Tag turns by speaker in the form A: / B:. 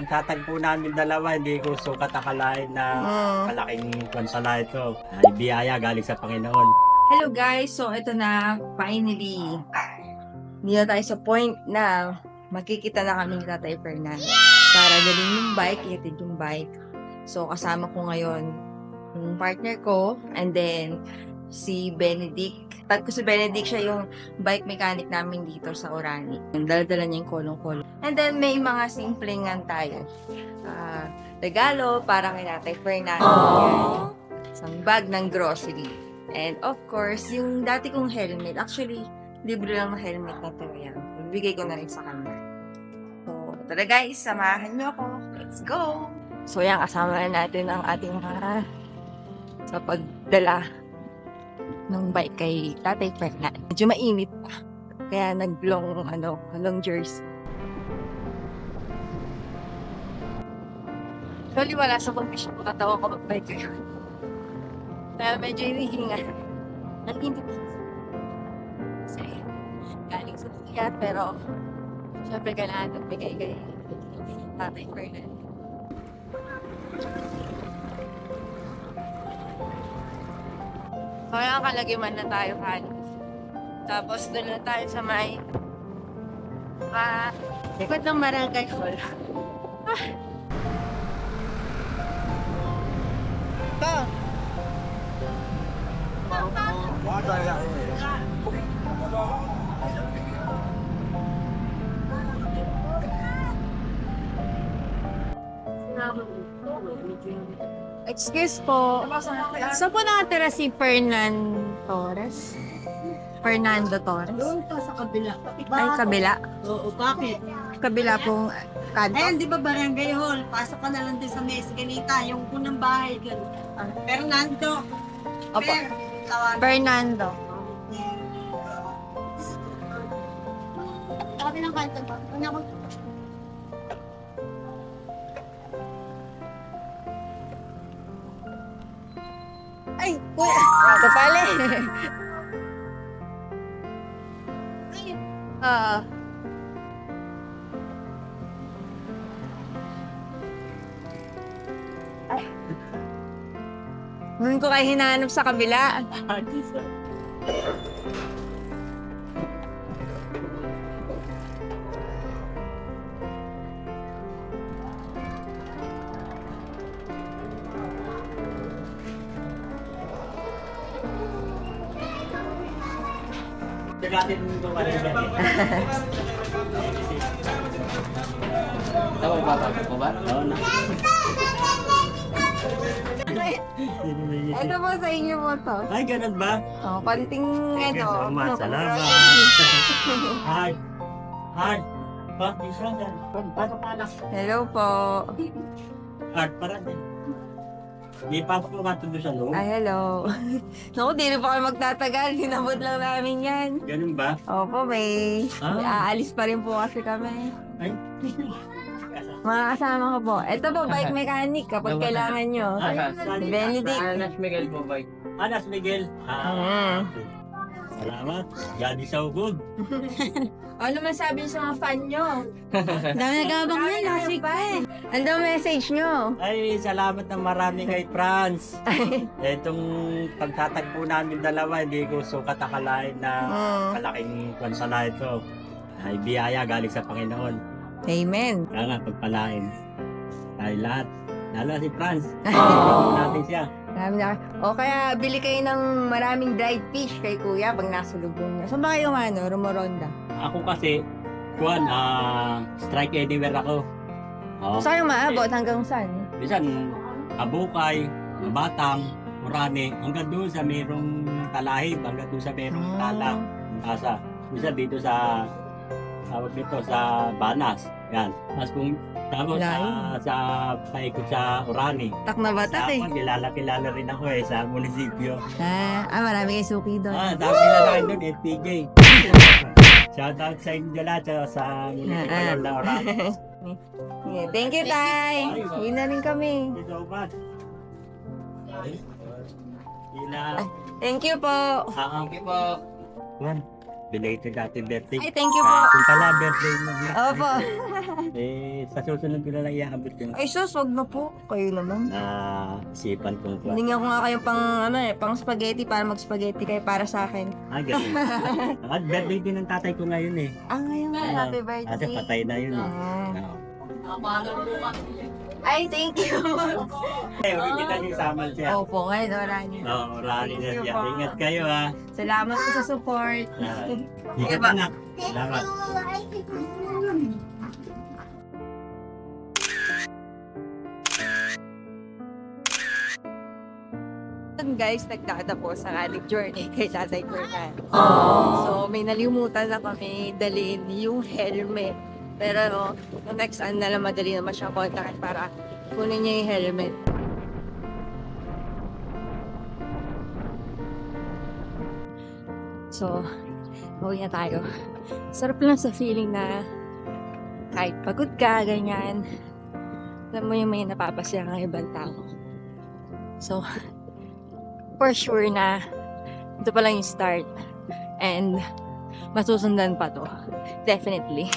A: pagtatagpo namin dalawa, hindi ko sukat akalain na malaking konsala ito. Ay biyaya galing sa Panginoon.
B: Hello guys! So, ito na, finally. Hindi na tayo sa point na makikita na kami ni Tatay Fernando. Para galing yung bike, ihatid yung bike. So, kasama ko ngayon yung partner ko, and then si Benedict. Ko si Benedict, siya yung bike mechanic namin dito sa Orani. Dala-dala niya yung kolong-kolong. And then, may mga simplingan tayo. Regalo para kay Tatay Fernando. Yan. Isang bag ng grocery. And of course, yung dati kong helmet, actually, libre lang na helmet na to yan. Bibigay ko na rin sa kanya. So, tara guys, samahan niyo ako. Let's go! So yan, kasama na natin ang ating mga sa pagdala ng bike kay Tatay Fernando. Medyo mainit pa. Kaya long jersey. Actually, wala sa condition ko katawa ko mag-bike ngayon. Kaya medyo hinihinga. Ang init. Kasi galing sa tiyat, pero syempre kailangan ng bigay kay Tatay Fernando. Kaya kalagiman na tayo kanin. Tapos doon na tayo sa may likod ng barangay hall. Excuse po. Saan po nakatira si Fernando Torres? Fernando Torres?
C: Doon pa sa kabila.
B: Ay, kabila.
C: Oo, bakit?
B: Kabila pong kanto.
C: Ayun, di ba barangay hall? Pasok ka na lang din sa Mesa Ganita, yung unang bahay. Fernando.
B: Opo.
C: Tawag.
B: Fernando.
C: Sabi ng kanto ba? Una ko.
B: Ay, kuya. Ito pala eh. Ngayon ko kayo hinahanap sa kabila.
A: Tagatin mo ito pala yan.
D: Tawag bata ko ba?
A: Oo na.
B: Ito po sa inyo po to.
A: Ay, ganun ba?
B: Oh, panting
A: Salamat. Hard. Hard. Isa yan. Pasok pa na.
B: Hello po.
A: Hard para din. Di pa ako matundo sa loob.
B: Ay, hello. Naku, di rin pa kayo magtatagal. Hinabot lang namin yan.
A: Ganun ba?
B: Opo, may aalis pa rin po kasi kami.
A: Ay.
B: Mga kasama ko po. Ito po, bike mechanic kapag kailangan nyo. Si Benedict.
D: Anas Miguel po ba?
A: Anas Miguel. Salamat. Jadi so good.
B: Ano masabi sa mga fan nyo? Dami nagabang yan, last week pa eh. Ano message nyo?
A: Ay, salamat ng marami kay Franz. Itong pagtatagpo namin dalawa, hindi ko sukat akalain na malaking konsala ito. Ay biyaya galing sa Panginoon.
B: Amen.
A: Kaya nga, pagpalain. Tayo lahat. Lalo si Franz. Pagpalain natin siya.
B: Marami na. O kaya bili kayo ng maraming dried fish kay kuya pag nasa lubong niya. Saan ba kayo Rumoronda?
A: Ako kasi, strike anywhere ako. Oh.
B: Saan yung maabot? Hanggang saan?
A: Bisan, Abukay, Batang, Orani, hanggang doon sa merong talahib, hanggang doon sa merong tala. Asa. Bisan dito sa tawag dito sa Banas. Yan. Tapos sa paikot sa Orani.
B: Tak na batak eh.
A: Kilala rin ako sa munisipyo.
B: Marami kayo suki doon.
A: Dami na lang doon, FPJ. Shout out sa inyo lahat sa munisipyo na Orani.
B: Yeah, thank you, Tay. Yun na rin kami.
A: Thank you so much. Thank you
B: Thank you po.
D: Thank you po.
A: Yan. belated happy birthday.
B: Ay, thank you po.
A: Kung pala birthday mo.
B: Opo.
A: Sa susunod ko na lang iaabot yun.
B: Ay, sus, wag na po. Kayo naman.
A: Isipan kong kwa.
B: Hiningan ko nga kayo pang spaghetti para mag-spaghetti kayo para sa akin.
A: Ganun. At birthday din ng tatay ko ngayon eh.
B: Ngayon nga, happy
A: Kasi
B: birthday.
A: patay na yun eh.
B: Ay, thank you.
A: Huwag kita niyo samal siya.
B: Opo, ngayon, wala niyo.
A: Rally na
B: Thank you
A: siya.
B: po.
A: Ingat kayo ha.
B: Salamat po sa support.
A: Ingat anak. Salamat.
B: Guys, nagtatapos ang ating journey kay Tatay Fernan. So, may nalimutan na kami dalhin yung helmet. Pero, no, next na lang madali naman siya kontakin para kunin niya yung helmet. So, uwi na tayo. Sarap lang sa feeling na kahit pagod ka, ganyan, alam mo yung may napapasya ng ibang tao. So, for sure na ito pa lang yung start and masusundan pa to. Definitely.